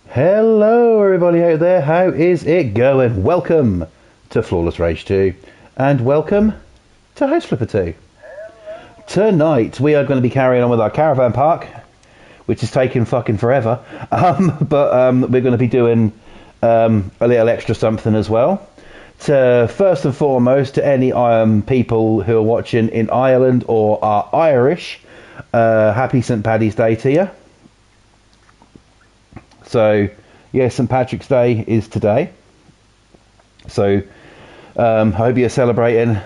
Hello everybody out there, how is it going? Welcome to Flawless Rage 2 and welcome to House Flipper 2. Tonight we are going to be carrying on with our caravan park, which is taking fucking forever, but we're going to be doing a little extra something as well. First and foremost, to any people who are watching in Ireland or are Irish, happy St. Paddy's Day to you. So, yeah, St. Patrick's Day is today. So, I hope you're celebrating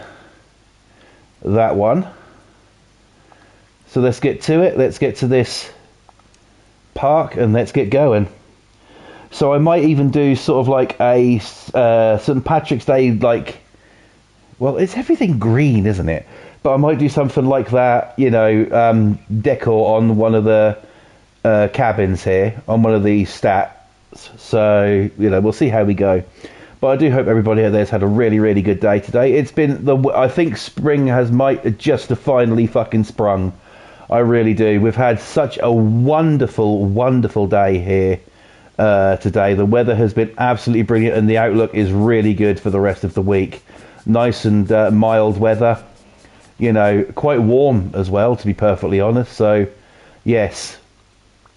that one. So let's get to it. Let's get to this park and let's get going. So I might even do sort of like a St. Patrick's Day, like, well, it's everything green, isn't it? But I might do something like that, you know, decor on one of the cabins here, on one of these stats. So, you know, we'll see how we go. But I do hope everybody out there's had a really, really good day today. It's been I think spring might just have finally fucking sprung. I really do. We've had such a wonderful, wonderful day here today. The weather has been absolutely brilliant and the outlook is really good for the rest of the week. Nice and mild weather. You know, quite warm as well, to be perfectly honest. So, yes,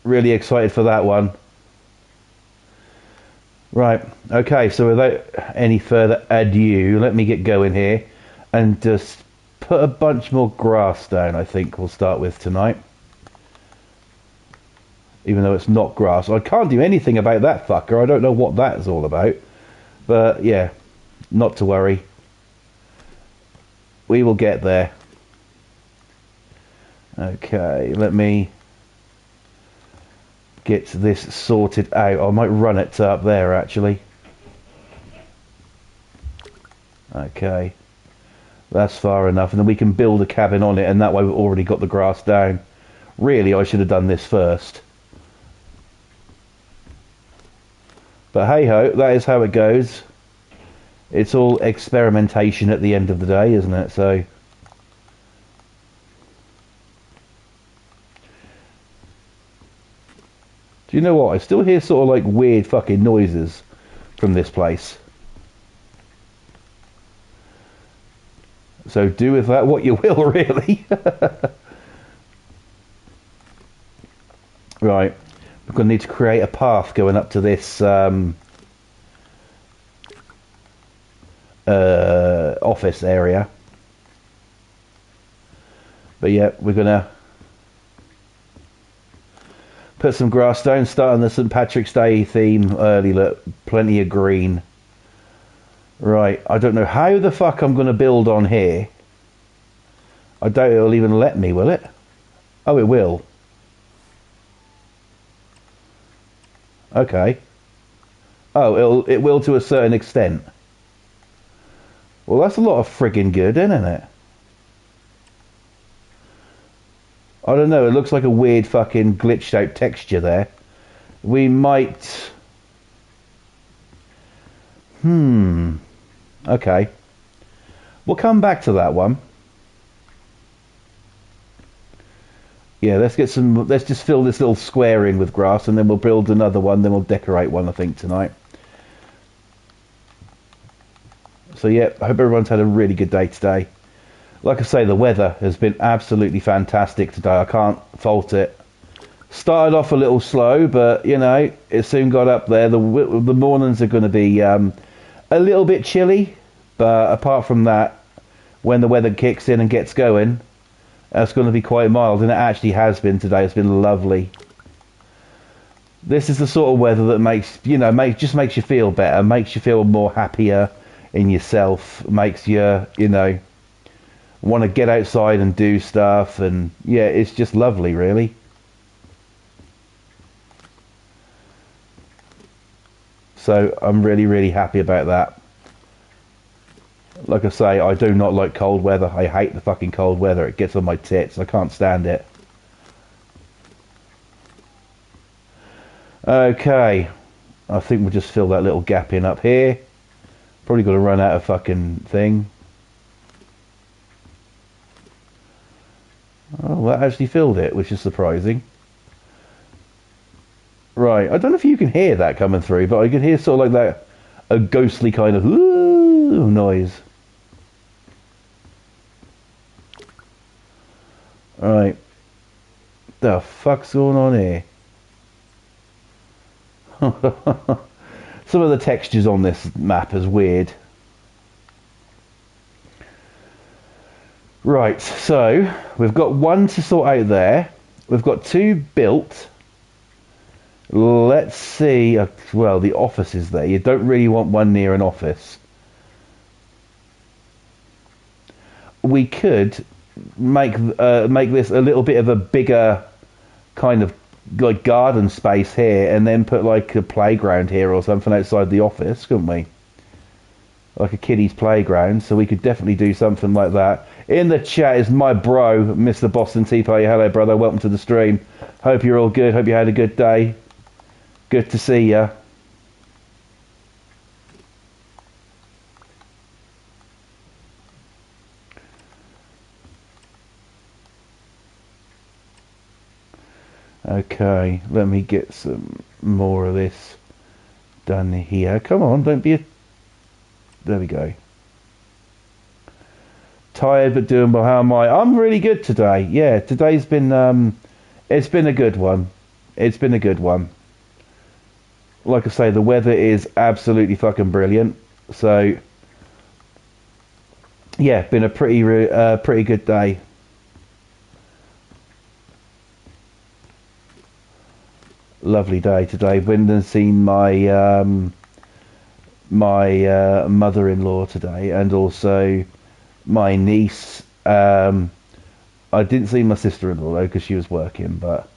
really excited for that one. Right, okay, so without any further ado, let me get going here and just put a bunch more grass down, I think we'll start with tonight. Even though it's not grass. I can't do anything about that fucker. I don't know what that is all about. But, yeah, not to worry. We will get there. Okay, let me get this sorted out. I might run it to up there, actually. Okay. That's far enough. And then we can build a cabin on it, and that way we've already got the grass down. Really, I should have done this first. But hey-ho, that is how it goes. It's all experimentation at the end of the day, isn't it? So, do you know what? I still hear sort of like weird fucking noises from this place. So do with that what you will, really. Right. We're going to need to create a path going up to this office area. But yeah, we're going to put some grass down, start on the St. Patrick's Day theme early, look, plenty of green. Right, I don't know how the fuck I'm going to build on here. I doubt it'll even let me, will it? Oh, it will. Okay. Oh, it will to a certain extent. Well, that's a lot of friggin' good, isn't it? I don't know, it looks like a weird fucking glitched out texture there. We might... Okay. We'll come back to that one. Yeah, let's just fill this little square in with grass and then we'll build another one, then we'll decorate one, I think, tonight. So yeah, I hope everyone's had a really good day today. Like I say, the weather has been absolutely fantastic today. I can't fault it. Started off a little slow, but, you know, it soon got up there. The mornings are going to be a little bit chilly, but apart from that, when the weather kicks in and gets going, it's going to be quite mild, and it actually has been today. It's been lovely. This is the sort of weather that makes you feel better, makes you feel more happier in yourself, makes you, you know, want to get outside and do stuff, and yeah, it's just lovely, really. So I'm really, really happy about that. Like I say, I do not like cold weather. I hate the fucking cold weather. It gets on my tits. I can't stand it. Okay. I think we'll just fill that little gap in up here. Probably got to run out of fucking thing. Oh, that actually filled it, which is surprising. Right, I don't know if you can hear that coming through, but I could hear sort of like that, a ghostly kind of ooh noise. Right, the fuck's going on here? Some of the textures on this map is weird. Right, so we've got one to sort out there. We've got two built. Let's see. Well, the office is there. You don't really want one near an office. We could make this a little bit of a bigger kind of like garden space here, and then put like a playground here or something outside the office, couldn't we? Like a kiddie's playground. So we could definitely do something like that. In the chat is my bro, Mr. Boston Tea Party. Hello, brother. Welcome to the stream. Hope you're all good. Hope you had a good day. Good to see ya. Okay, let me get some more of this done here. Come on, don't be a... There we go. Tired but doing well. How am I? I'm really good today. Yeah, today's been it's been a good one. It's been a good one. Like I say, the weather is absolutely fucking brilliant. So yeah, been a pretty good day. Lovely day today. Went and seen my mother-in-law today, and also my niece. I didn't see my sister-in-law though because she was working, but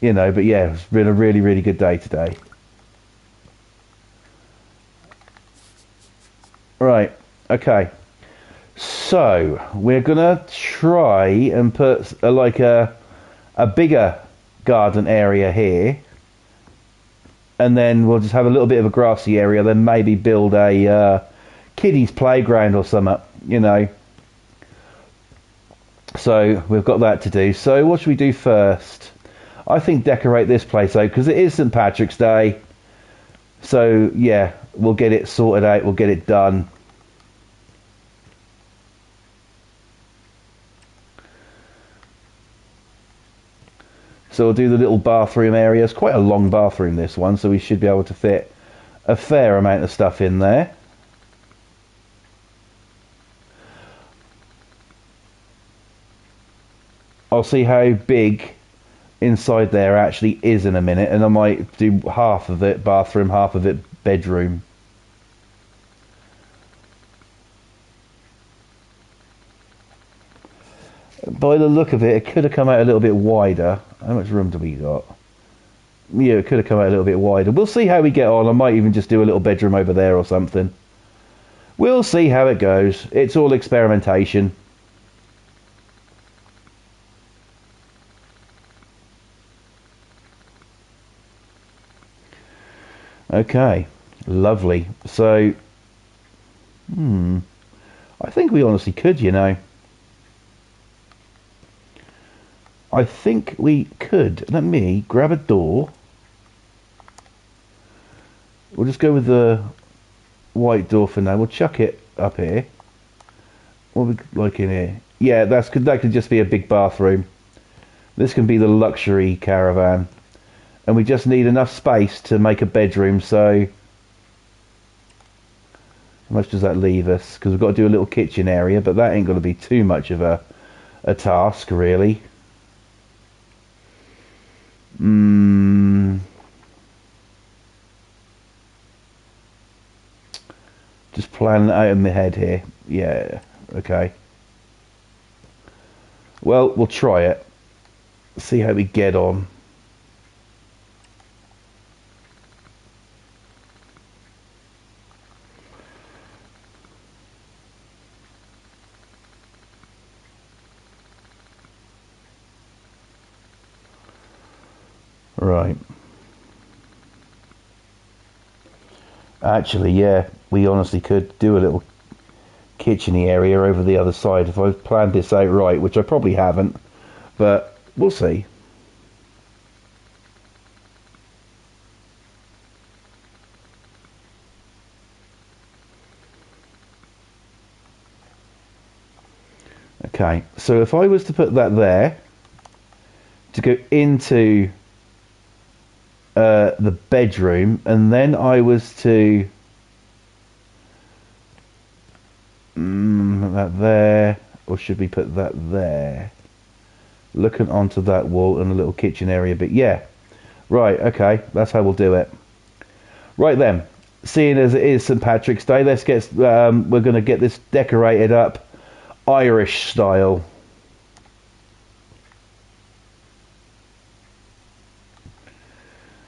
you know. But yeah, it's been a really good day today. Right. Okay. So we're gonna try and put a bigger garden area here, and then we'll just have a little bit of a grassy area, then maybe build a kiddies playground or something, you know. So we've got that to do. So what should we do first? I think decorate this place out because it is St. Patrick's Day. So yeah, we'll get it sorted out, we'll get it done. So we'll do the little bathroom area. It's quite a long bathroom, this one, so we should be able to fit a fair amount of stuff in there. I'll see how big inside there actually is in a minute, and I might do half of it bathroom, half of it bedroom. By the look of it, it could have come out a little bit wider. How much room do we got? Yeah, it could have come out a little bit wider. We'll see how we get on. I might even just do a little bedroom over there or something. We'll see how it goes. It's all experimentation. Okay, lovely. So, I think we honestly could, you know. I think we could. Let me grab a door. We'll just go with the white door for now. We'll chuck it up here. What would we like in here? Yeah, that could just be a big bathroom. This can be the luxury caravan. And we just need enough space to make a bedroom, so... How much does that leave us? Because we've got to do a little kitchen area, but that ain't going to be too much of a task, really. Just planning it out in my head here. Yeah, okay. Well, we'll try it. See how we get on. Right. Actually, yeah, we honestly could do a little kitcheny area over the other side if I've planned this out right, which I probably haven't, but we'll see. Okay, so if I was to put that there to go into the bedroom, and then I was to that there, or should we put that there? Looking onto that wall and a little kitchen area, but yeah, right, okay, that's how we'll do it. Right then, seeing as it is St. Patrick's Day, let's get we're going to get this decorated up Irish style.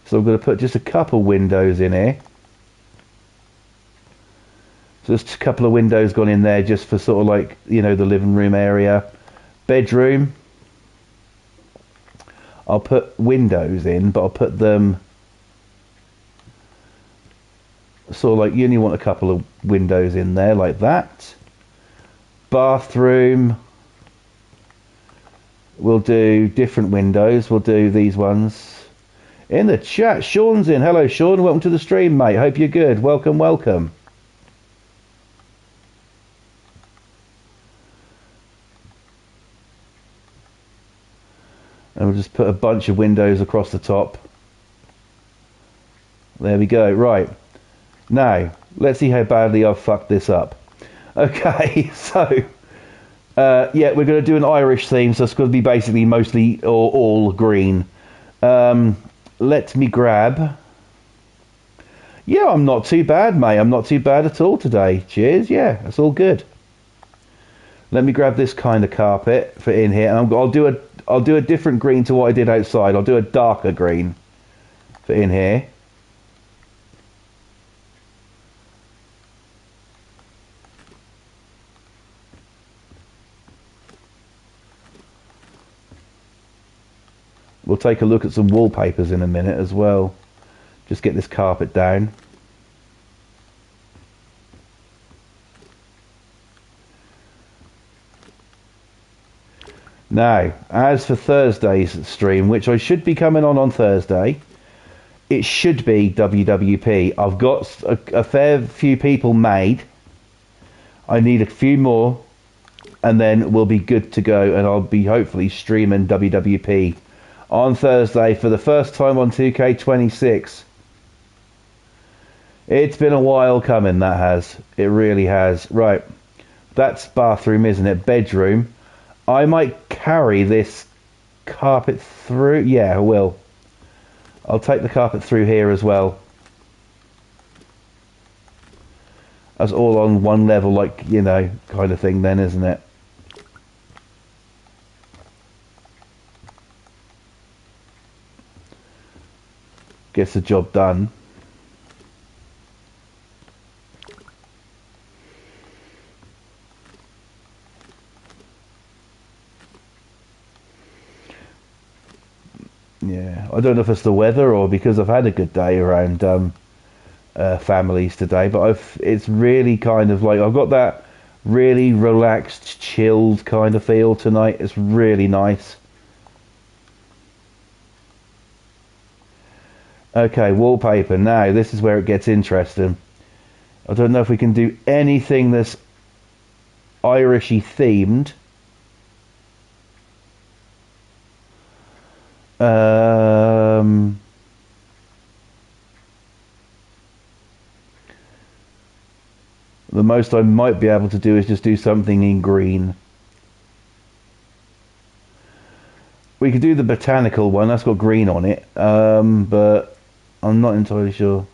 So I'm going to put just a couple windows in here. So just a couple of windows gone in there just for sort of like, you know, the living room area. Bedroom. I'll put windows in, but I'll put them sort of like, you only want a couple of windows in there like that. Bathroom. We'll do different windows. We'll do these ones. In the chat, Sean's in. Hello, Sean. Welcome to the stream, mate. Hope you're good. Welcome, welcome. And we'll just put a bunch of windows across the top. There we go. Right. Now, let's see how badly I've fucked this up. Okay, so... yeah, we're going to do an Irish theme, so it's going to be basically mostly or all green. Let me grab... Yeah, I'm not too bad, mate. I'm not too bad at all today. Cheers. Yeah, that's all good. Let me grab this kind of carpet for in here, and I'll do a different green to what I did outside. I'll do a darker green for in here. We'll take a look at some wallpapers in a minute as well. Just get this carpet down. Now, as for Thursday's stream, which I should be coming on Thursday, it should be WWP. I've got a fair few people made. I need a few more, and then we'll be good to go, and I'll be hopefully streaming WWP on Thursday for the first time on 2K26. It's been a while coming, that has. It really has. Right, that's bathroom, isn't it? Bedroom. I might carry this carpet through. Yeah, I will. I'll take the carpet through here as well. That's all on one level, like, you know, kind of thing then, isn't it? Gets the job done. Yeah, I don't know if it's the weather or because I've had a good day around families today, but it's really kind of like I've got that really relaxed, chilled kind of feel tonight. It's really nice. Okay, wallpaper. Now, this is where it gets interesting. I don't know if we can do anything that's Irishy themed. The most I might be able to do is just do something in green. We could do the botanical one. That's got green on it. But I'm not entirely sure.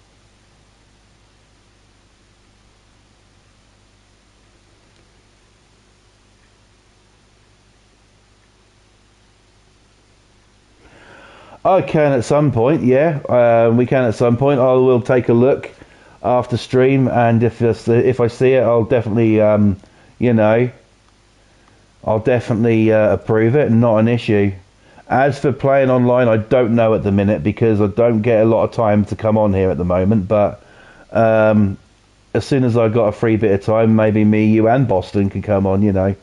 I can at some point, yeah. We can at some point. I will take a look after stream, and if I see it, I'll definitely, you know, I'll definitely approve it. Not an issue. As for playing online, I don't know at the minute because I don't get a lot of time to come on here at the moment. But as soon as I got a free bit of time, maybe me, you, and Boston can come on. You know.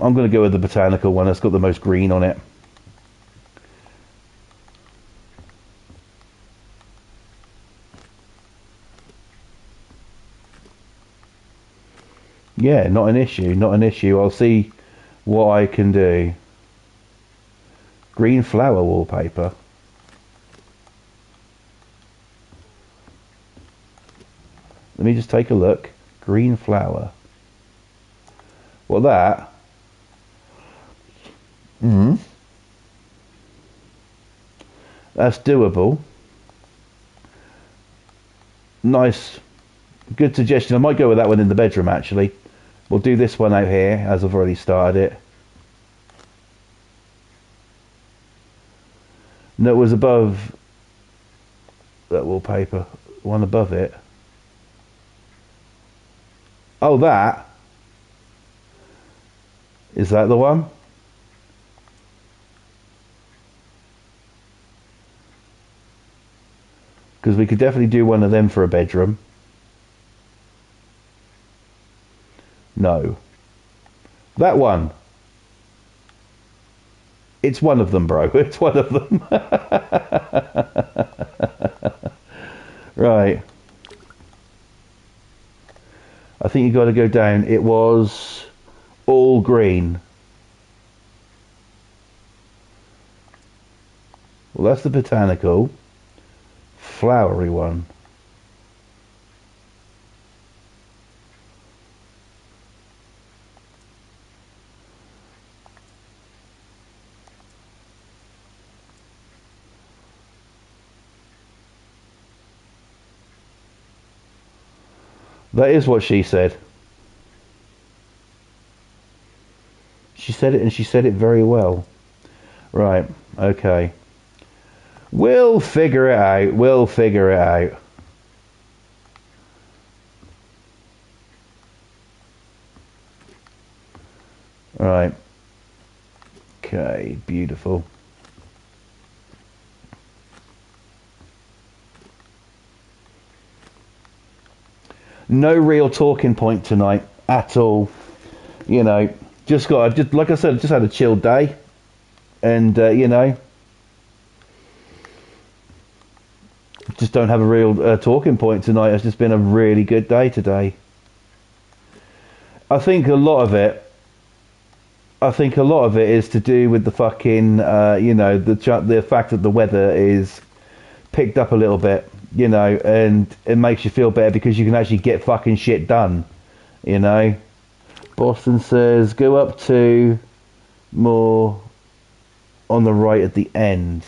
I'm going to go with the botanical one. It's got the most green on it. Yeah, not an issue, not an issue. I'll see what I can do. Green flower wallpaper. Let me just take a look. Green flower. Well, that. That's doable. Nice. Good suggestion. I might go with that one in the bedroom, actually. We'll do this one out here, as I've already started it. No, it was above that wallpaper. One above it. Oh, that. Is that the one? Because we could definitely do one of them for a bedroom. No. That one. It's one of them, bro. It's one of them. Right. I think you got to go down. It was all green. Well, that's the botanical. Flowery one. That is what she said. She said it, and she said it very well. Right, okay. We'll figure it out. We'll figure it out. Right. Okay, beautiful. No real talking point tonight at all. You know, just like I said, just had a chill day, and you know, just don't have a real talking point tonight. It's just been a really good day today. I think a lot of it is to do with the fucking, you know, the fact that the weather is picked up a little bit, you know, and it makes you feel better because you can actually get fucking shit done, you know. Boston says, go up to more on the right at the end.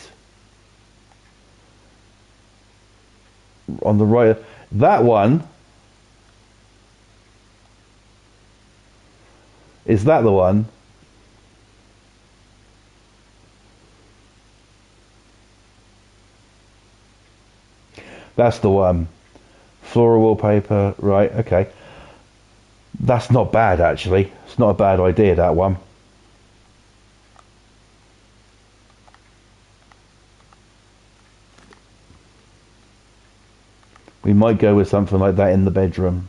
On the right, that one. Is that the one? That's the one. Floral wallpaper, right, okay. That's not bad, actually. It's not a bad idea, that one. We might go with something like that in the bedroom.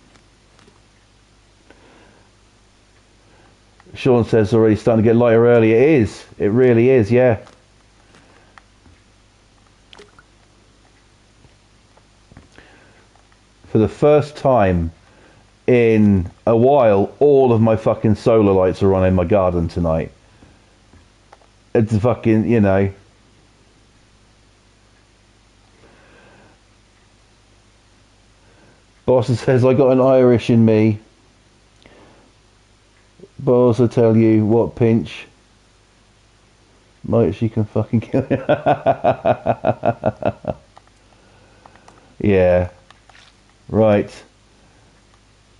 Sean says it's already starting to get lighter early. It is. It really is, yeah. For the first time in a while, all of my fucking solar lights are on in my garden tonight. It's fucking, you know. Boston says, I got an Irish in me. But I also tell you what, Pinch. Might she can fucking kill you. Yeah. Right.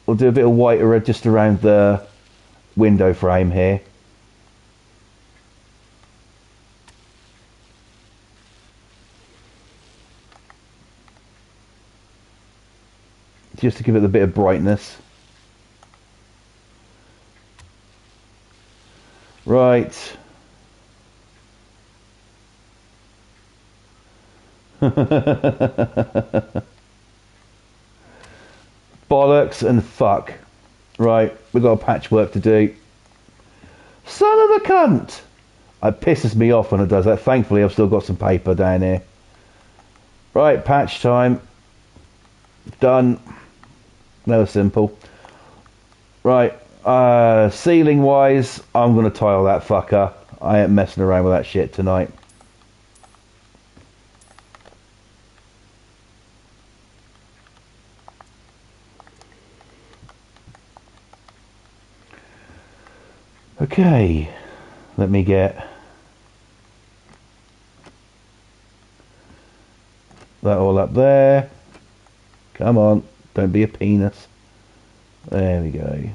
We'll do a bit of white just around the window frame here. Just to give it a bit of brightness. Right. Bollocks and fuck. Right, we've got a patchwork to do. Son of a cunt! It pisses me off when it does that. Thankfully, I've still got some paper down here. Right, patch time. Done. That was simple. Right. Ceiling wise, I'm gonna tile that fucker. I ain't messing around with that shit tonight. Okay, let me get that all up there. Come on, don't be a penis. There we go.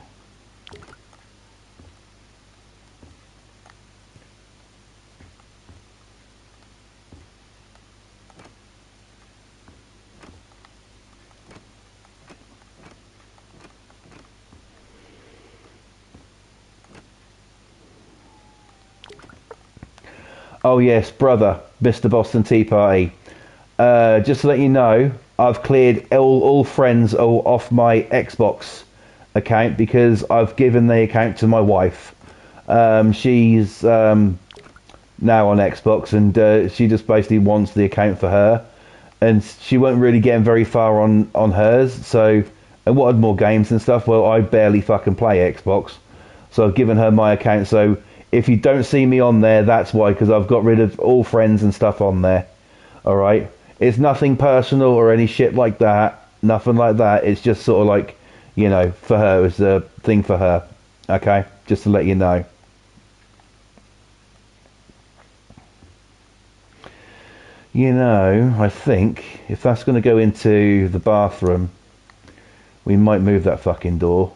Oh yes, brother, Mr. Boston Tea Party. Just to let you know, I've cleared all friends off my Xbox account because I've given the account to my wife. She's now on Xbox, and she just basically wants the account for her, and she won't really get very far on hers. So, and wanted more games and stuff. Well, I barely fucking play Xbox, so I've given her my account. So if you don't see me on there, that's why, because I've got rid of all friends and stuff on there. All right. It's nothing personal or any shit like that. Nothing like that. It's just sort of like, you know, for her. It's a thing for her. Okay? Just to let you know. You know, I think if that's going to go into the bathroom, we might move that fucking door.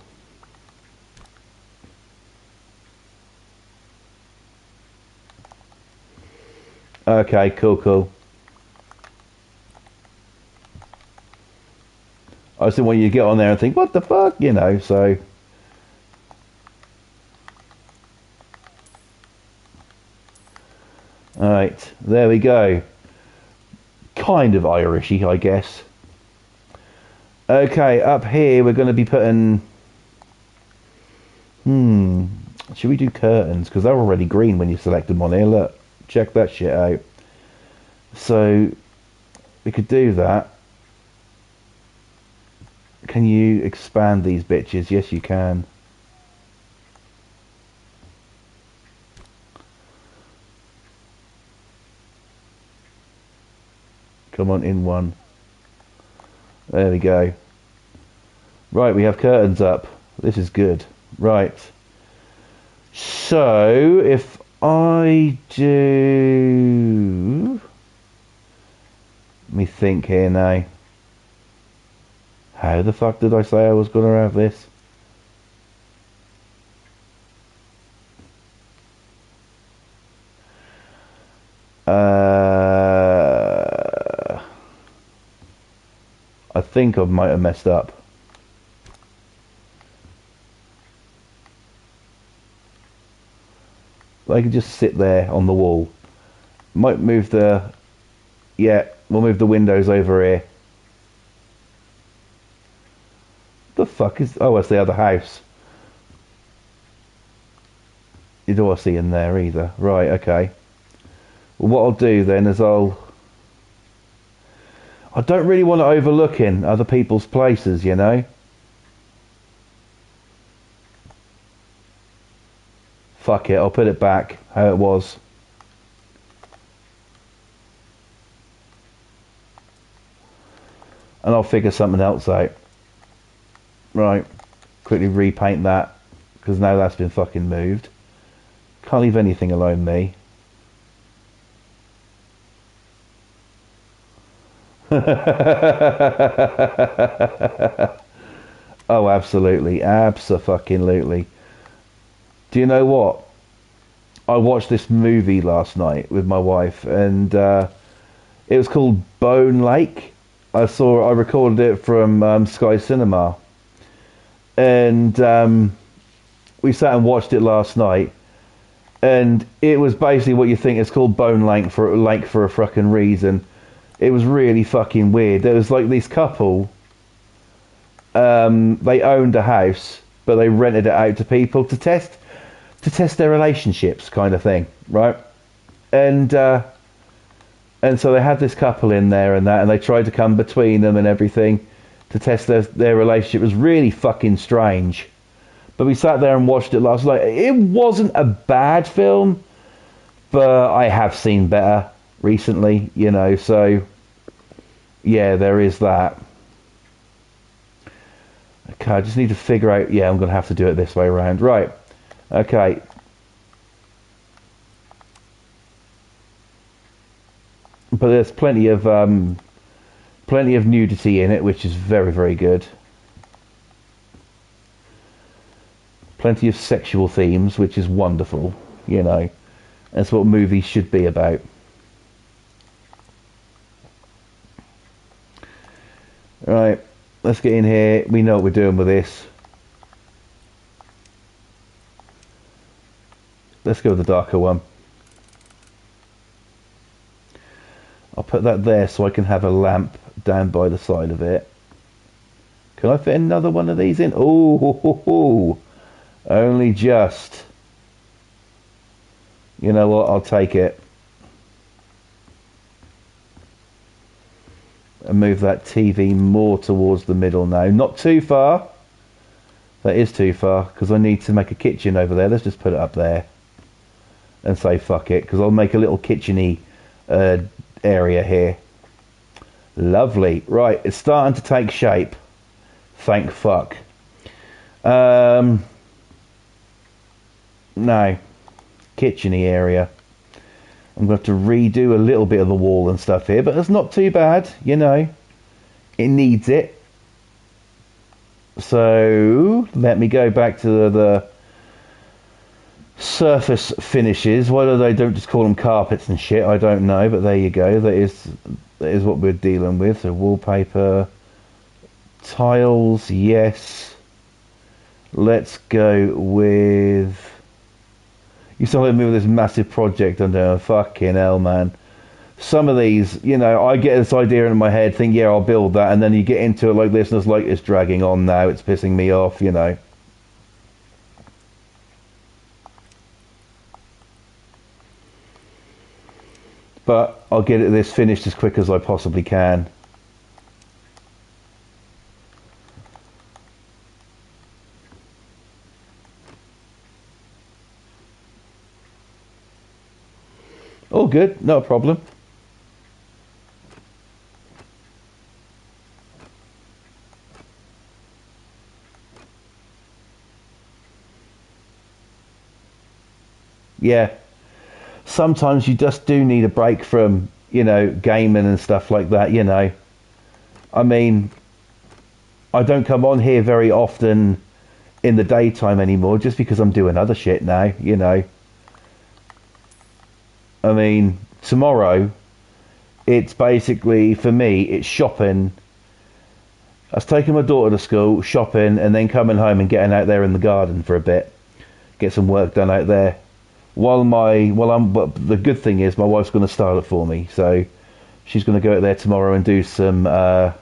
Okay, cool. I just didn't want you to get on there and think, what the fuck, you know, so. Alright, there we go. Kind of Irishy, I guess. Okay, up here we're going to be putting... Should we do curtains? Because they're already green when you select them on here, look. Check that shit out. So, we could do that. Can you expand these bitches? Yes, you can. Come on, in one. There we go. Right, we have curtains up. This is good. Right. So, if I do... Let me think here now. How the fuck did I say I was going to have this? I think I might have messed up. They can just sit there on the wall. Might move the... Yeah, we'll move the windows over here. The fuck is... Oh, that's the other house. You don't want to see in there either. Right, okay. Well, what I'll do then is I don't really want to overlook in other people's places, you know? Fuck it, I'll put it back how it was. And I'll figure something else out. Right, quickly repaint that, because now that's been fucking moved. Can't leave anything alone, me. Oh, absolutely, abso-fucking-lutely. Do you know what? I watched this movie last night with my wife, and it was called Bone Lake. I recorded it from Sky Cinema, and we sat and watched it last night, and it was basically what you think. It's called Bone Lake for a fucking reason. It was really fucking weird. There was like this couple. They owned a house, but they rented it out to people to test their relationships, kind of thing, right? And so they had this couple in there and that, and they tried to come between them and everything to test their relationship. It was really fucking strange. But we sat there and watched it last night. It wasn't a bad film, but I have seen better recently, you know, so yeah, there is that. Okay, I just need to figure out, yeah, I'm going to have to do it this way around. Right, okay. But there's plenty of nudity in it, which is very, very good. Plenty of sexual themes, which is wonderful, you know. That's what movies should be about. Right, let's get in here. We know what we're doing with this. Let's go with the darker one. I'll put that there so I can have a lamp down by the side of it. Can I fit another one of these in? Oh, ho, ho, ho. Only just. You know what? I'll take it. And move that TV more towards the middle now. Not too far. That is too far, because I need to make a kitchen over there. Let's just put it up there. And say fuck it, because I'll make a little kitchen-y area here. Lovely. Right, it's starting to take shape. Thank fuck. No. Kitchen-y area. I'm going to have to redo a little bit of the wall and stuff here, but it's not too bad, you know. It needs it. So, let me go back to the surface finishes. Why do they don't just call them carpets and shit? I don't know, but there you go. That is what we're dealing with. So, wallpaper, tiles, yes. Let's go with... You started me with this massive project under fucking hell, man. Some of these, you know, I get this idea in my head, think, yeah, I'll build that, and then you get into it like this, and it's like, it's dragging on now, it's pissing me off, you know. But I'll get this finished as quick as I possibly can. All good, no problem. Yeah. Sometimes you just do need a break from, you know, gaming and stuff like that, you know. I mean, I don't come on here very often in the daytime anymore just because I'm doing other shit now, you know. I mean, tomorrow, it's basically, for me, it's shopping. I was taking my daughter to school, shopping, and then coming home and getting out there in the garden for a bit. Get some work done out there. But the good thing is my wife's going to style it for me. So she's going to go out there tomorrow and do some, a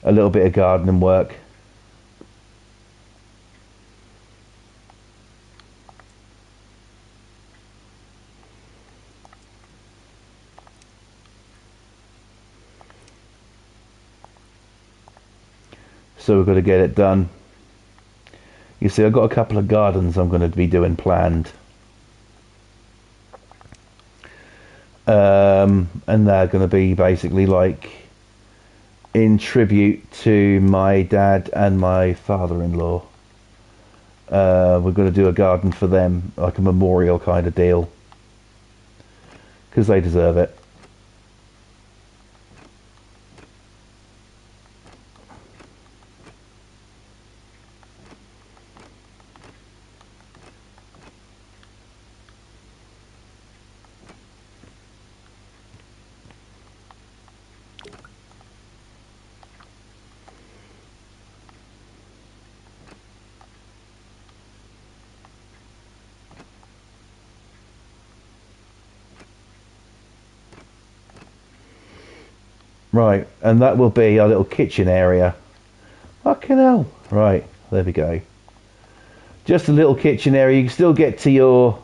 little bit of gardening work. So we've got to get it done. You see, I've got a couple of gardens I'm going to be doing planned. And they're going to be basically like in tribute to my dad and my father-in-law. We're going to do a garden for them, like a memorial kind of deal. Because they deserve it. Right, and that will be our little kitchen area. Fucking hell. Right, there we go. Just a little kitchen area. You can still get to your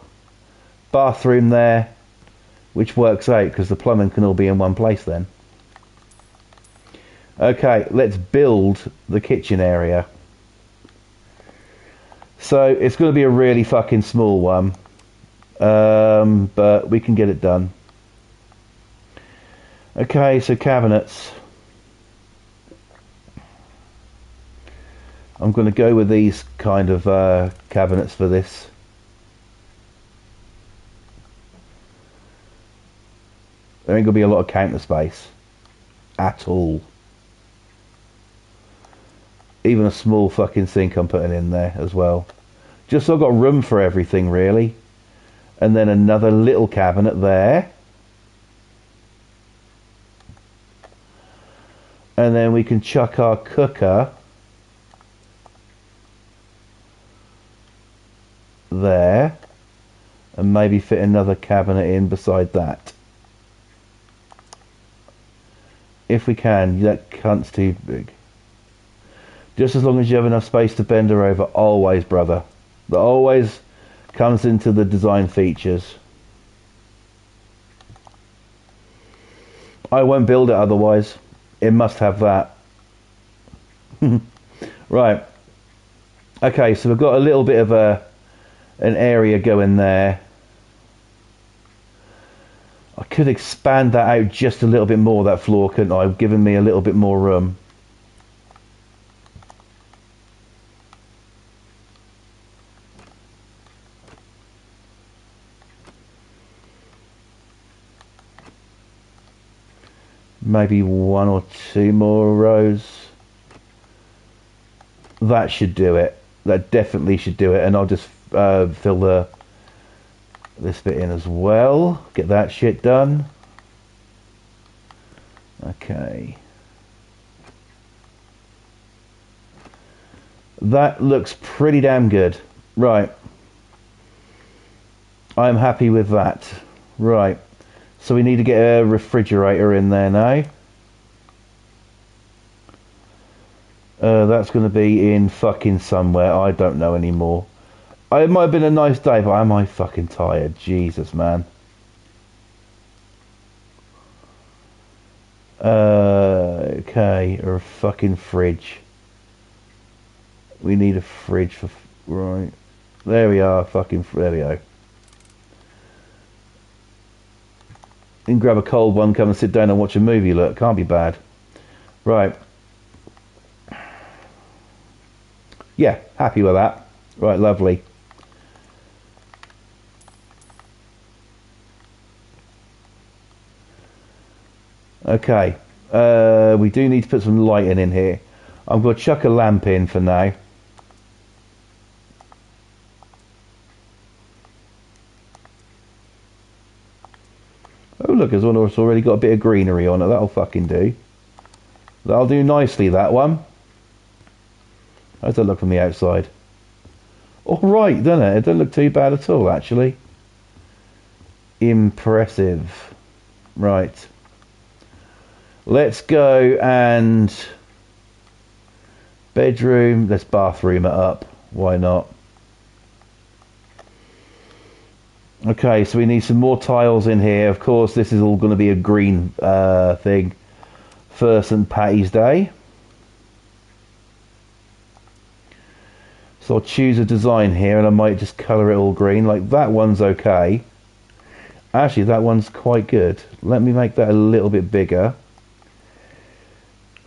bathroom there, which works out because the plumbing can all be in one place then. Okay, let's build the kitchen area. So it's going to be a really fucking small one. But we can get it done. Okay, so cabinets. I'm going to go with these kind of cabinets for this. There ain't going to be a lot of counter space at all. Even a small fucking sink I'm putting in there as well. Just so I've got room for everything, really. And then another little cabinet there. And then we can chuck our cooker there. And maybe fit another cabinet in beside that. If we can. That cunt's too big. Just as long as you have enough space to bend her over. Always, brother. That always comes into the design features. I won't build it otherwise. It must have that. Right. Okay, so we've got a little bit of an area going there. I could expand that out just a little bit more, that floor, couldn't I? Giving me a little bit more room. Maybe one or two more rows. That should do it. That definitely should do it. And I'll just fill this bit in as well. Get that shit done. Okay. That looks pretty damn good. Right. I'm happy with that. Right. So we need to get a refrigerator in there now. That's going to be in fucking somewhere. I don't know anymore. It might have been a nice day, but am I fucking tired? Jesus, man. Okay, or a fucking fridge. We need a fridge for... Right. There we are, fucking... There we go. You can grab a cold one, come and sit down and watch a movie. Look, can't be bad. Right. Yeah, happy with that. Right, lovely. Okay. We do need to put some lighting in here. I'm going to chuck a lamp in for now. Oh, look, there's one that's already got a bit of greenery on it. That'll fucking do. That'll do nicely, that one. How does that look from the outside? All right, doesn't it? It doesn't look too bad at all, actually. Impressive. Right. Let's go and... bedroom. Let's bathroom it up. Why not? Okay, so we need some more tiles in here. Of course, this is all going to be a green thing for St. Patty's Day. So I'll choose a design here and I might just colour it all green. Like that one's okay. Actually, that one's quite good. Let me make that a little bit bigger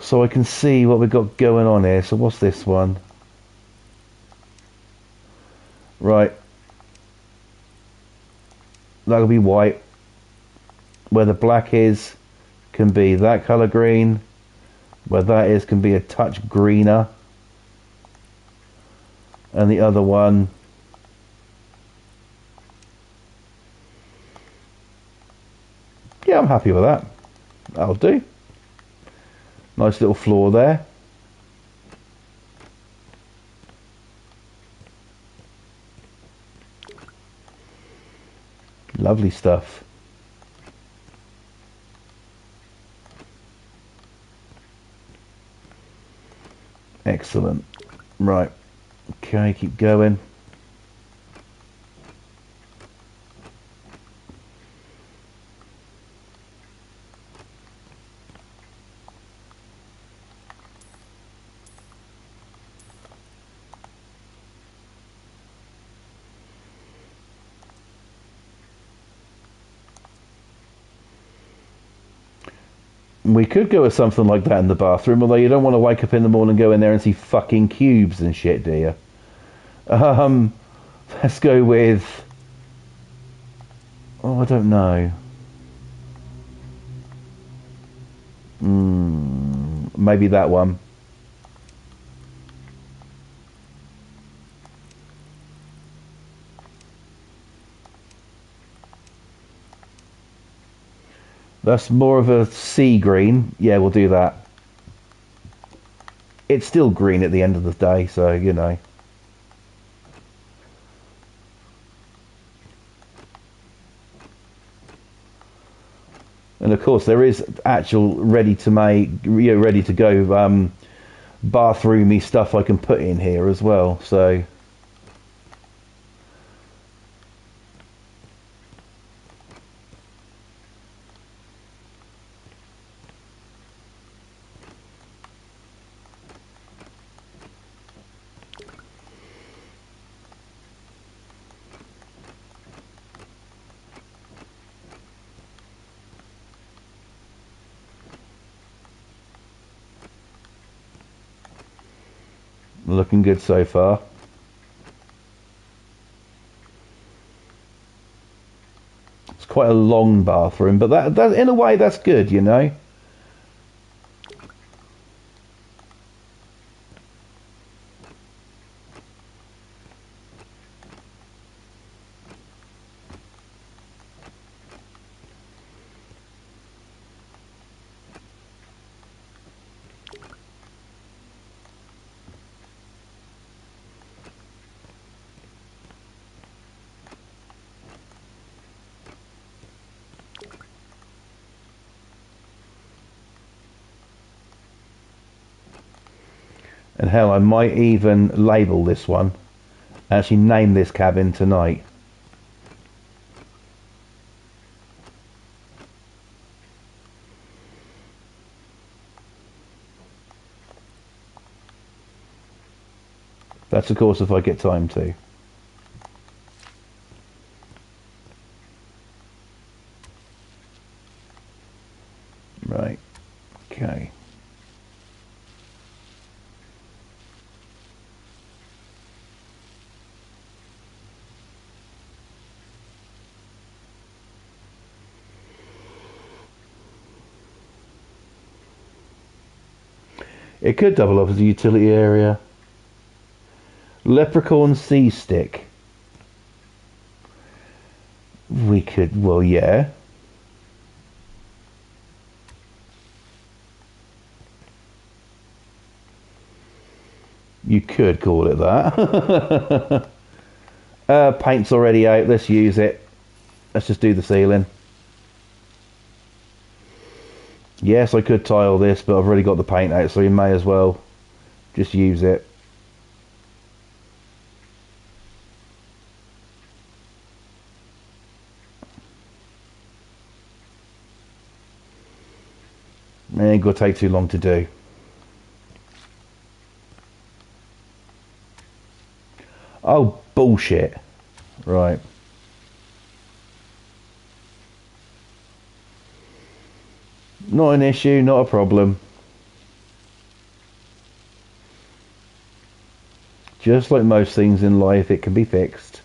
so I can see what we've got going on here. So what's this one? Right. That'll be white. Where the black is can be that colour green. Where that is can be a touch greener. And the other one yeah, I'm happy with that. That'll do. Nice little floor there. Lovely stuff. Excellent. Right. Okay, keep going. We could go with something like that in the bathroom, although you don't want to wake up in the morning and go in there and see fucking cubes and shit, do you? Let's go with... Oh, I don't know. Maybe that one. That's more of a sea green. Yeah, we'll do that. It's still green at the end of the day, so, you know. And of course, there is actual ready to make, ready to go bathroomy stuff I can put in here as well. So looking good so far. It's quite a long bathroom, but that in a way that's good, you know. And hell, I might even label this one. Actually name this cabin tonight. That's of course if I get time to. Right. Okay. It could double up as a utility area. Leprechaun Sea Stick. We could, well, yeah. You could call it that. Paint's already out. Let's use it. Let's just do the ceiling. Yes, I could tile this, but I've already got the paint out, so you may as well just use it. It ain't gonna take too long to do. Oh, bullshit. Right. Not an issue, not a problem. Just like most things in life, it can be fixed.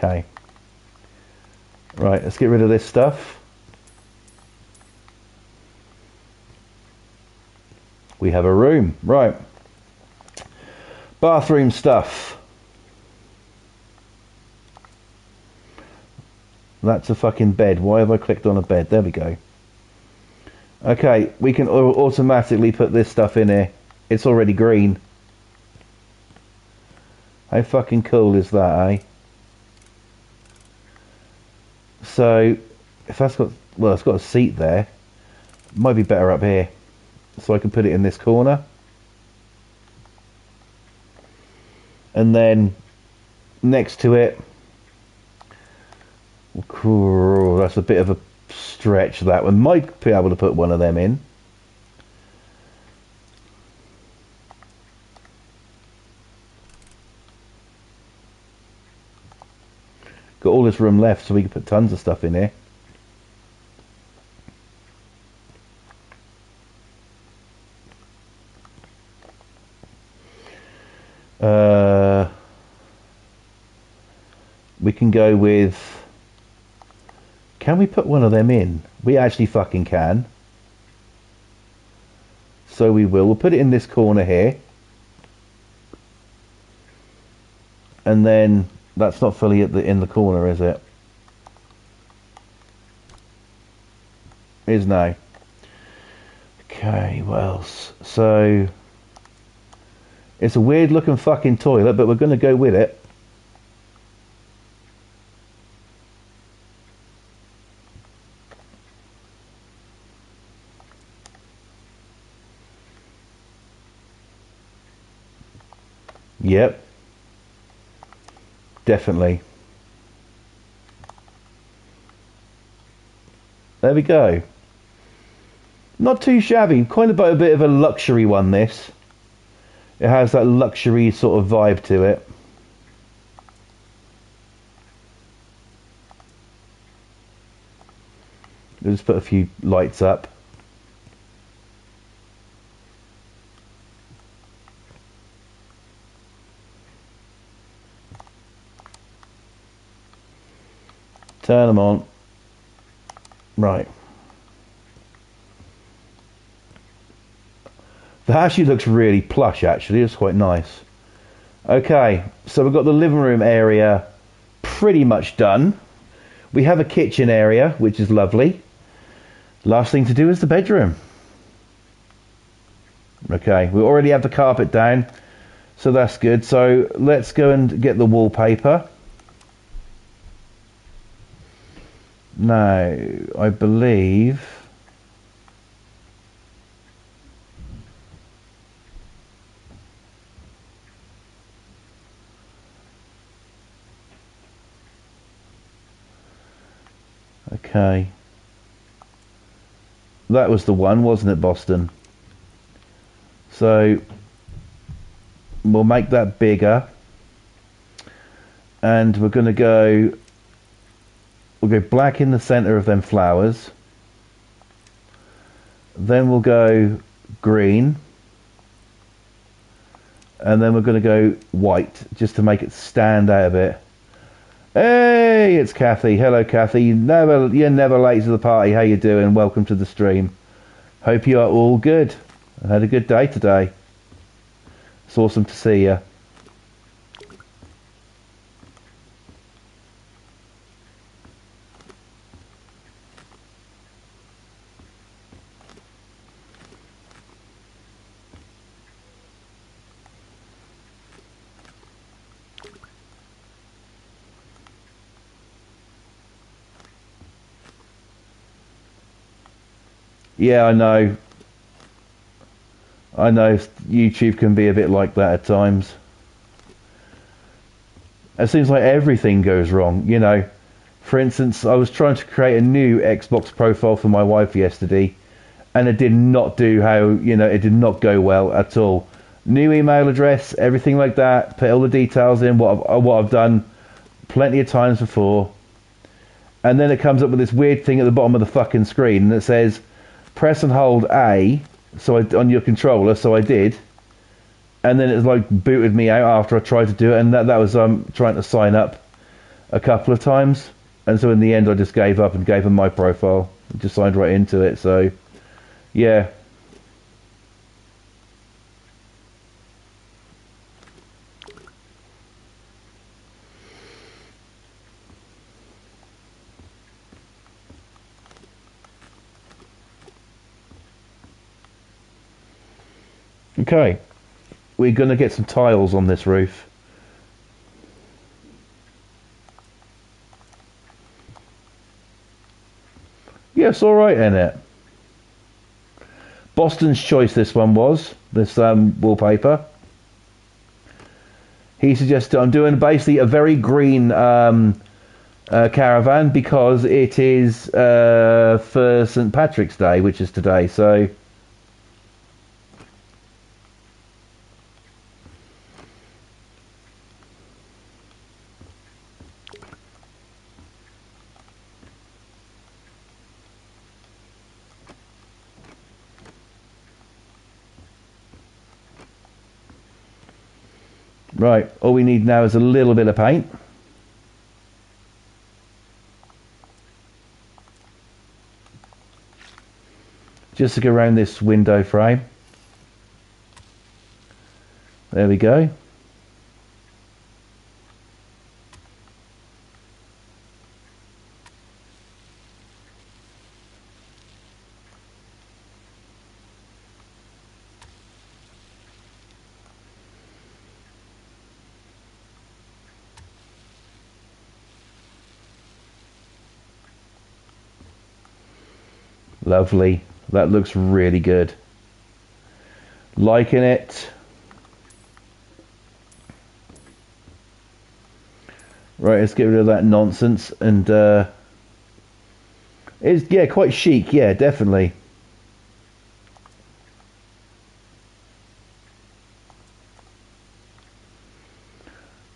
Okay. Right, let's get rid of this stuff. We have a room. Right. Bathroom stuff. That's a fucking bed. Why have I clicked on a bed? There we go. Okay, we can automatically put this stuff in here. It's already green. How fucking cool is that, eh? So, if that's got, well, it's got a seat there. Might be better up here. So I can put it in this corner. And then, next to it, that's a bit of a stretch, that one. Might be able to put one of them in. Got all this room left, so we can put tons of stuff in here. We can go with... Can we put one of them in? We actually fucking can. So we will. We'll put it in this corner here. And then that's not fully in the corner, is it? Is now. Okay, what else? So it's a weird looking fucking toilet, but we're going to go with it. Yep. Definitely. There we go. Not too shabby. Quite a bit of a luxury one, this. It has that luxury sort of vibe to it. We'll just put a few lights up. Turn them on. Right. That actually looks really plush, actually. It's quite nice. Okay, so we've got the living room area pretty much done. We have a kitchen area, which is lovely. Last thing to do is the bedroom. Okay, we already have the carpet down, so that's good. So let's go and get the wallpaper. Now, I believe... Okay. That was the one, wasn't it, Boston? So we'll make that bigger. And we're going to go... We'll go black in the centre of them flowers. Then we'll go green. And then we're going to go white, just to make it stand out a bit. Hey, it's Kathy. Hello, Kathy. You're never late to the party. How you doing? Welcome to the stream. Hope you are all good. I had a good day today. It's awesome to see you. Yeah, I know. I know YouTube can be a bit like that at times. It seems like everything goes wrong, you know. For instance, I was trying to create a new Xbox profile for my wife yesterday, and it did not do it did not go well at all. New email address, everything like that, put all the details in, what I've done plenty of times before. And then it comes up with this weird thing at the bottom of the fucking screen that says, press and hold A on your controller, so I did. And then it's like booted me out after I tried to do it, and that was trying to sign up a couple of times. And so in the end I just gave up and gave him my profile. Just signed right into it, so yeah. Okay, we're going to get some tiles on this roof. Yes, all right, in it. Boston's choice. This one was this wallpaper. He suggested I'm doing basically a very green caravan because it is for St. Patrick's Day, which is today. So. Right, all we need now is a little bit of paint. Just to go around this window frame. There we go. Lovely. That looks really good. Liking it. Right, let's get rid of that nonsense and it's quite chic, yeah, definitely.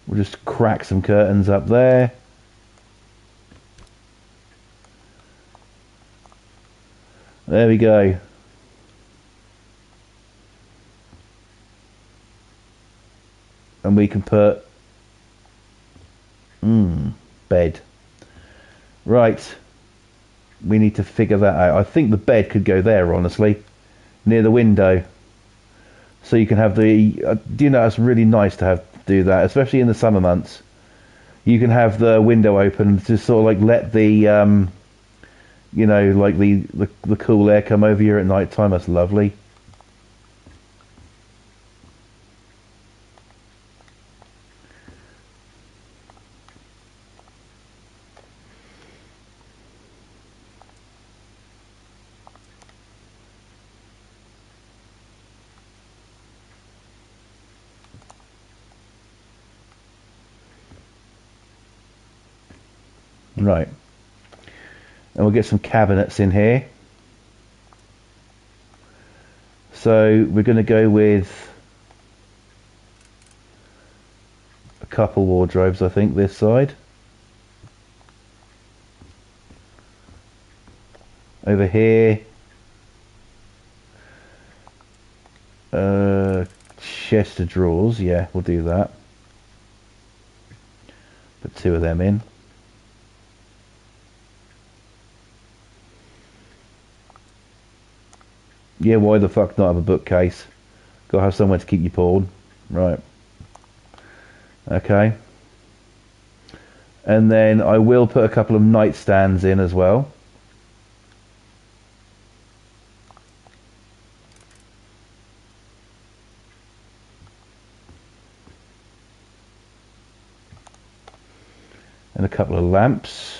We'll just crack some curtains up there. There we go. And we can put bed. Right. We need to figure that out. I think the bed could go there, honestly, near the window. So you can have the. Do you know it's really nice to do that, especially in the summer months. You can have the window open to sort of like let the like the cool air come over you at night time. That's lovely. Right. And we'll get some cabinets in here. So we're going to go with a couple wardrobes, I think, this side. Over here. Chest of drawers, yeah, we'll do that. Put two of them in. Yeah, why the fuck not have a bookcase? Gotta have somewhere to keep your porn. Right. Okay. And then I will put a couple of nightstands in as well. And a couple of lamps.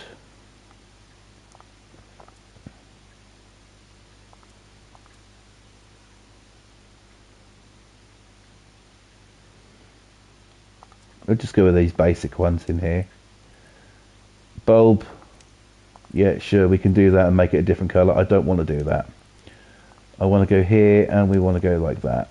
We'll just go with these basic ones in here. Bulb. Yeah, sure, we can do that and make it a different colour. I don't want to do that. I want to go here and we want to go like that.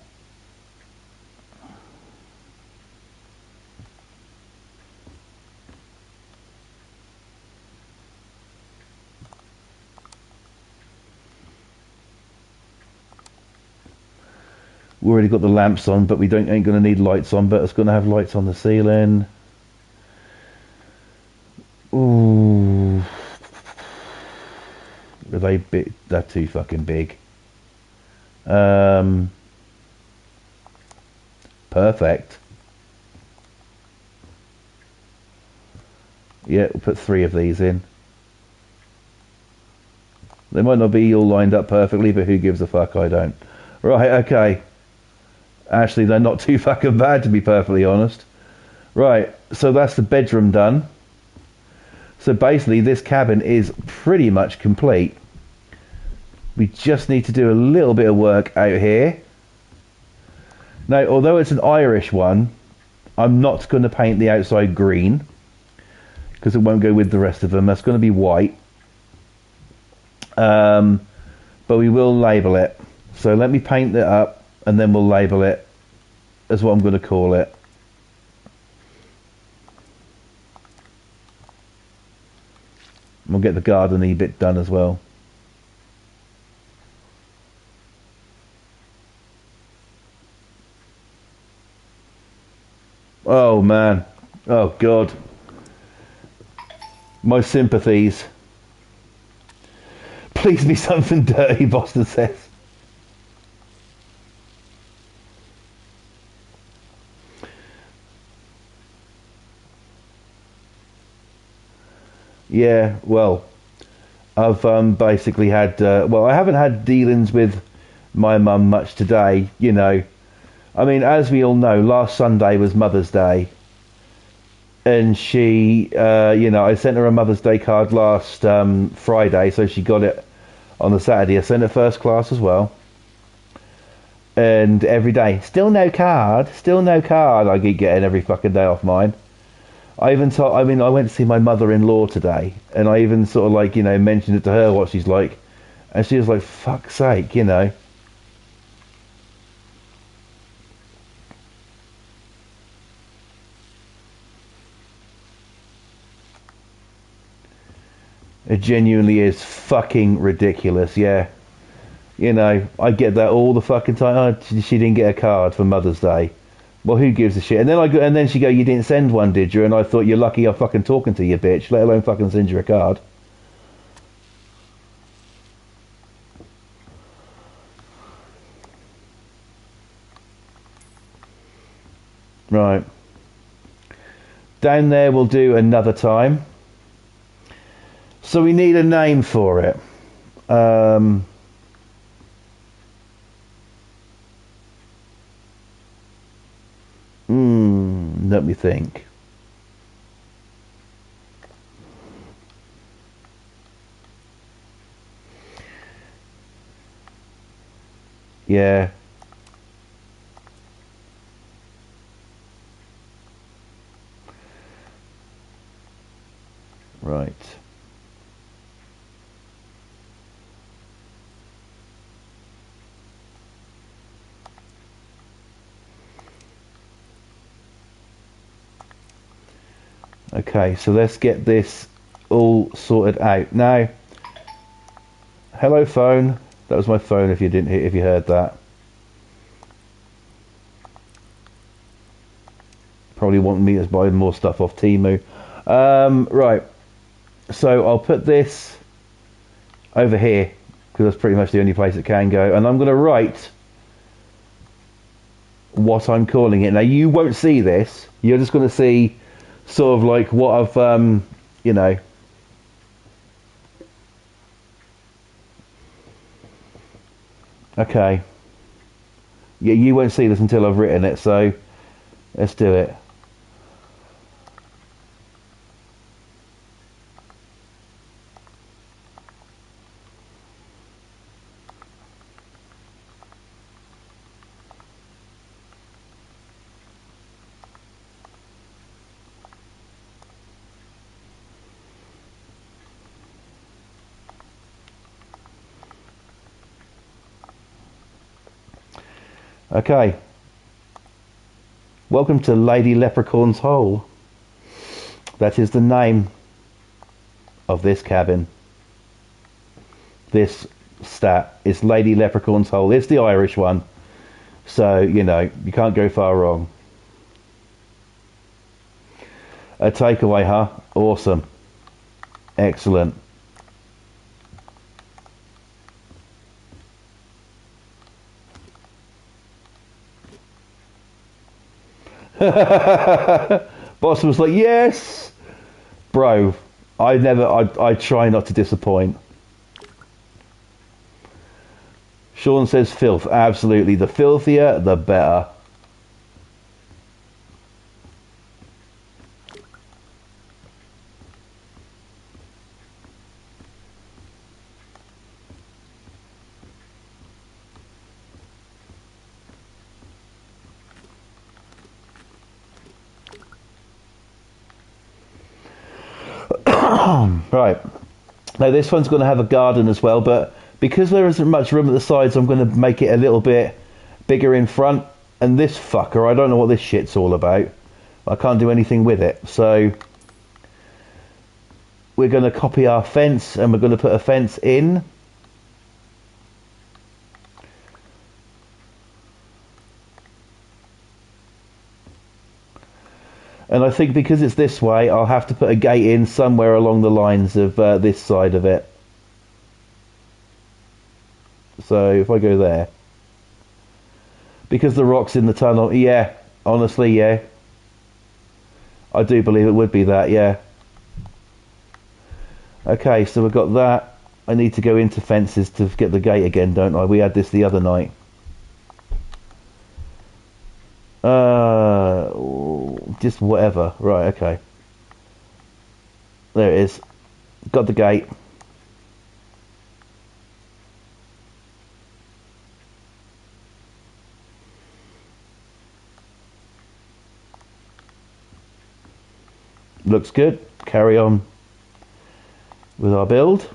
We already got the lamps on, but we ain't going to need lights on, but it's going to have lights on the ceiling. Ooh. Are they big? They're too fucking big. Perfect. Yeah, we'll put 3 of these in. They might not be all lined up perfectly, but who gives a fuck? I don't. Right, okay. Actually, they're not too fucking bad, to be perfectly honest. Right, so that's the bedroom done. So basically, this cabin is pretty much complete. We just need to do a little bit of work out here. Now, although it's an Irish one, I'm not going to paint the outside green because it won't go with the rest of them. That's going to be white. But we will label it. So let me paint it up and then we'll label it as what I'm going to call it. We'll get the garden-y bit done as well. Oh man. Oh God. My sympathies. Please be something dirty, Boston says. Yeah, well, I've basically had, well, I haven't had dealings with my mum much today, you know. I mean, as we all know, last Sunday was Mother's Day. And she, you know, I sent her a Mother's Day card last Friday, so she got it on the Saturday. I sent her first class as well. And every day, still no card, still no card. I keep getting every fucking day off mine. I even told, I mean, I went to see my mother-in-law today, and I even sort of like, you know, mentioned it to her what she's like, and she was like, fuck's sake, you know. It genuinely is fucking ridiculous, yeah. You know, I get that all the fucking time. Oh, she didn't get a card for Mother's Day. Well, who gives a shit? And then and then she go, you didn't send one, did you? And I thought, you're lucky I'm fucking talking to you, bitch. Let alone fucking send you a card. Right. Down there we'll do another time. So we need a name for it. Let me think. Yeah. Right. Okay, so let's get this all sorted out. Now, hello phone. That was my phone if you didn't hear, if you heard that. Probably want me to buy more stuff off Temu. Right. So I'll put this over here because that's pretty much the only place it can go, and I'm going to write what I'm calling it. Now you won't see this. You're just going to see sort of like what I've, you know. Okay. Yeah, you won't see this until I've written it, so let's do it. Okay. Welcome to Lady Leprechaun's Hole. That is the name of this cabin. This stat is Lady Leprechaun's Hole. It's the Irish one. So, you know, you can't go far wrong. A takeaway, huh? Awesome. Excellent. Boss was like, yes, bro. I try not to disappoint. Sean says filth. Absolutely. The filthier, the better. Right. Now this one's going to have a garden as well, but because there isn't much room at the sides, I'm going to make it a little bit bigger in front. And this fucker, I don't know what this shit's all about. I can't do anything with it. So we're going to copy our fence, and we're going to put a fence in. And I think because it's this way, I'll have to put a gate in somewhere along the lines of this side of it. So if I go there. Because the rock's in the tunnel, yeah, honestly, yeah. I do believe it would be that, yeah. Okay, so we've got that. I need to go into fences to get the gate again, don't I? We had this the other night. Just whatever. Right, okay. There it is. Got the gate. Looks good. Carry on with our build.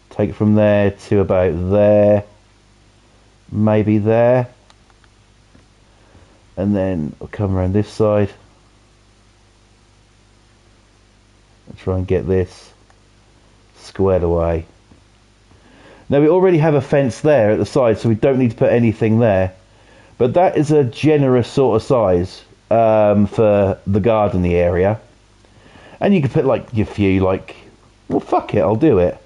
Take it from there to about there. Maybe there. And then I'll come around this side. And try and get this squared away. Now we already have a fence there at the side, so we don't need to put anything there. But that is a generous sort of size for the gardeny area. And you could put like your few, like, well, fuck it, I'll do it.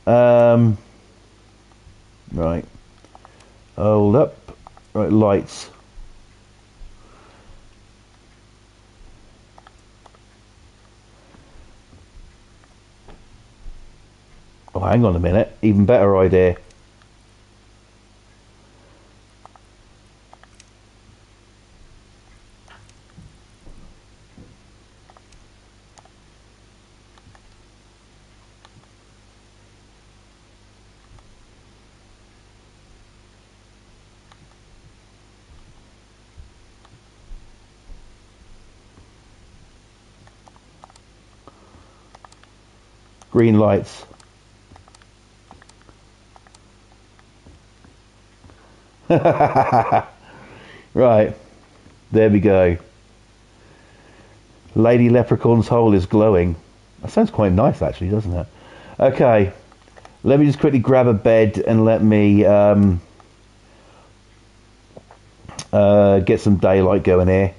Right. Hold up. Right, lights. Oh, hang on a minute. Even better idea. Green lights. Right, there we go. Lady Leprechaun's hole is glowing. That sounds quite nice actually, doesn't it? Okay, let me just quickly grab a bed and let me get some daylight going here.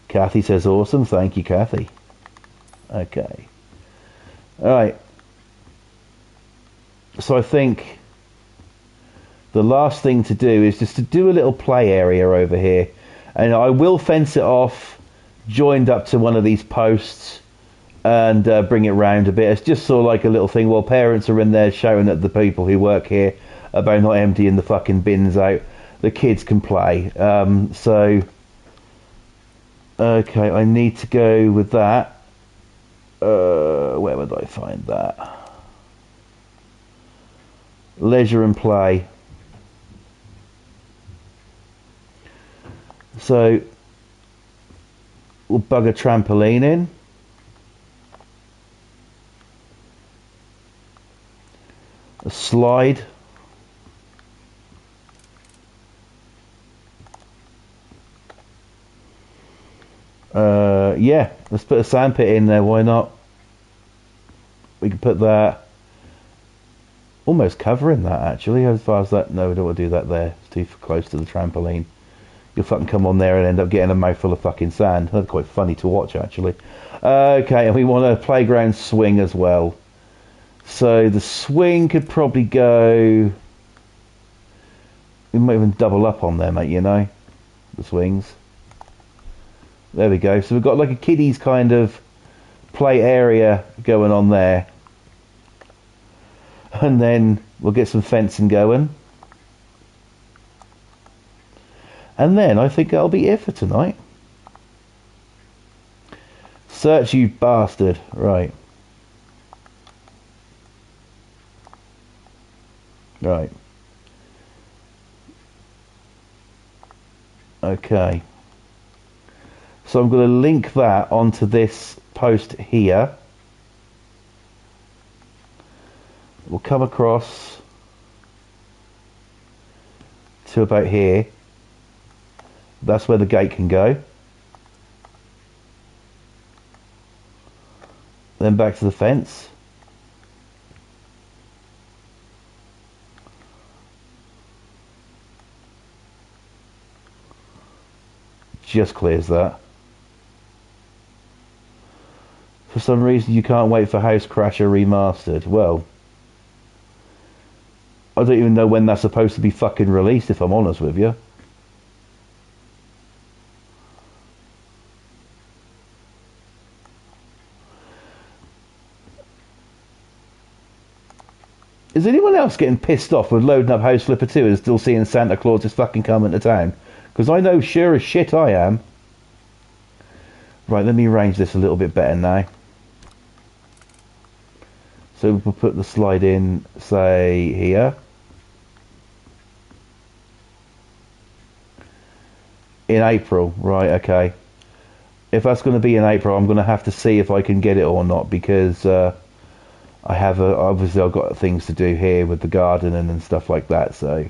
Kathy says awesome. Thank you, Kathy. Okay. Alright. So I think the last thing to do is just to do a little play area over here. And I will fence it off, joined up to one of these posts, and bring it round a bit. It's just sort of like a little thing while parents are in there shouting at the people who work here about not emptying the fucking bins out. The kids can play. Okay, I need to go with that. Where would I find that? Leisure and play. So we'll bug a trampoline in. A slide. Yeah, let's put a sandpit in there, why not? We can put that almost covering that actually, as far as that. No, we don't want to do that there, it's too close to the trampoline. You'll fucking come on there and end up getting a mouthful of fucking sand. That's quite funny to watch actually. Okay, and we want a playground swing as well. So the swing could probably go We might even double up on there, mate, you know, the swings. There we go. So we've got like a kiddies kind of play area going on there. And then we'll get some fencing going. And then I think that'll be it for tonight. Search, you bastard. Right. Right. Okay. So I'm going to link that onto this post here. We'll come across to about here. That's where the gate can go. Then back to the fence. Just clears that. For some reason you can't wait for House Crasher Remastered. Well, I don't even know when that's supposed to be fucking released, if I'm honest with you. Is anyone else getting pissed off with loading up House Flipper 2 and still seeing Santa Claus is fucking coming to town? Because I know sure as shit I am. Right, let me arrange this a little bit better now. So we'll put the slide in, say, here. In April, right, okay. If that's going to be in April, I'm going to have to see if I can get it or not, because obviously I've got things to do here with the gardening and stuff like that, so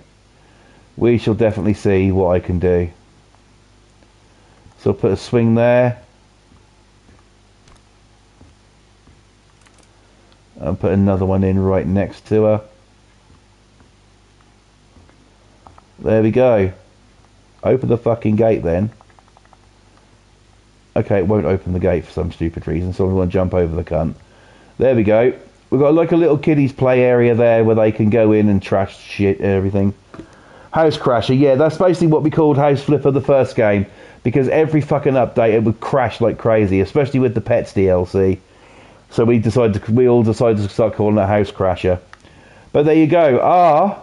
we shall definitely see what I can do. So I'll put a swing there. And put another one in right next to her. There we go. Open the fucking gate then. Okay, it won't open the gate for some stupid reason, so I'm going to jump over the cunt. There we go. We've got like a little kiddies play area there where they can go in and trash shit and everything. House Crasher, yeah, that's basically what we called House Flipper the first game, because every fucking update it would crash like crazy, especially with the Pets DLC. So we all decided to start calling it House Crasher. But there you go. Our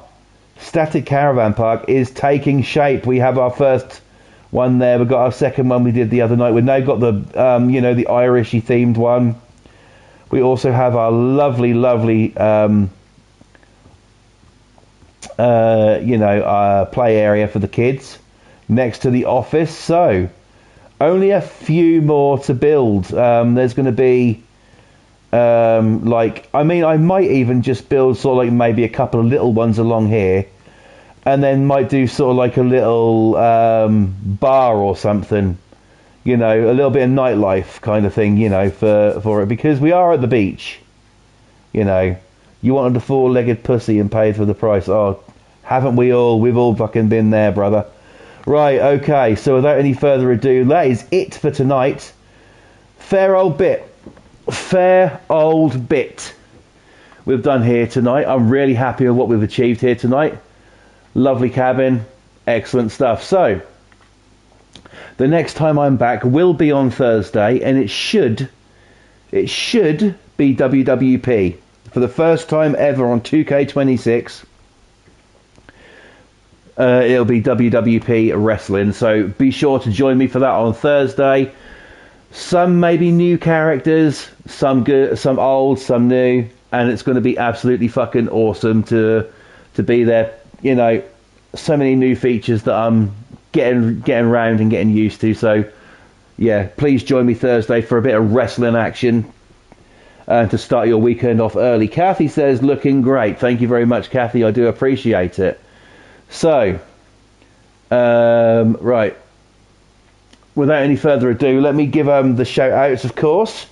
static caravan park is taking shape. We have our first one there. We've got our second one we did the other night. We've now got the, the Irishy themed one. We also have our lovely, lovely, play area for the kids next to the office. So only a few more to build. There's going to be, I might even just build sort of like maybe a couple of little ones along here, and then might do sort of like a little bar or something. A little bit of nightlife kind of thing, for it, because we are at the beach. You wanted a four-legged pussy and paid for the price. Oh, haven't we all? We've all fucking been there, brother. Right, okay, so without any further ado, that is it for tonight. Fair old bit we've done here tonight. I'm really happy with what we've achieved here tonight. Lovely cabin, excellent stuff. So the next time I'm back will be on Thursday, and it should be WWP for the first time ever on 2K26. It'll be WWP wrestling, so be sure to join me for that on Thursday. Some maybe new characters, some good, some old, some new, and it's going to be absolutely fucking awesome to be there. So many new features that I'm getting around and getting used to. So yeah, please join me Thursday for a bit of wrestling action to start your weekend off early. Kathy says looking great. Thank you very much, Kathy. I do appreciate it. So right, without any further ado, let me give the shout outs, of course.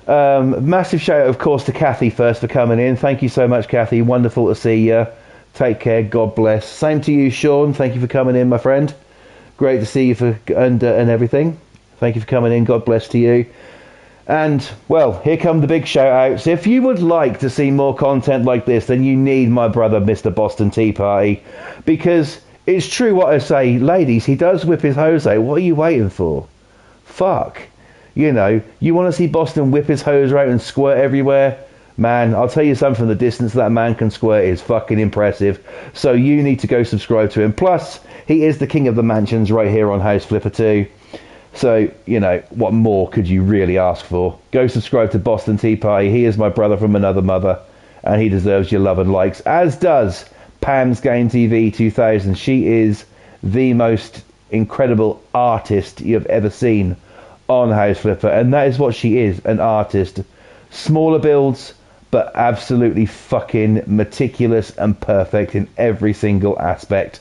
Massive shout out, of course, to Kathy first for coming in. Thank you so much, Kathy. Wonderful to see you. Take care. God bless. Same to you, Sean. Thank you for coming in, my friend. Great to see you and everything. Thank you for coming in. God bless to you. And, well, here come the big shout-outs. If you would like to see more content like this, then you need my brother, Mr. Boston Tea Party, because It's true what I say, ladies. He does whip his Jose. What are you waiting for? Fuck. You know, you want to see Boston whip his hose out and squirt everywhere? Man, I'll tell you something, from the distance that man can squirt is fucking impressive. So you need to go subscribe to him. Plus, he is the king of the mansions right here on House Flipper 2. So, you know, what more could you really ask for? Go subscribe to Boston Tea Party. He is my brother from another mother, and he deserves your love and likes, as does Pam's Game TV 2000. She is the most incredible artist you've ever seen on House Flipper, and that is what she is, an artist. Smaller builds, but absolutely fucking meticulous and perfect in every single aspect.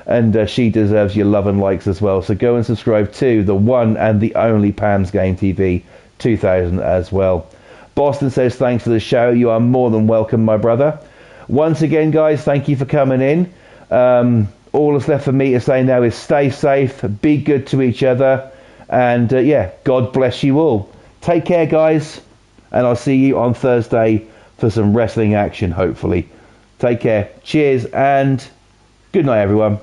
And she deserves your love and likes as well. So go and subscribe to the one and the only Pam's Game TV 2000 as well. Boston says thanks for the show. You are more than welcome, my brother. Once again, guys, thank you for coming in. All that's left for me to say now is stay safe, be good to each other, and yeah, God bless you all. Take care, guys, and I'll see you on Thursday for some wrestling action, hopefully. Take care. Cheers, and good night, everyone.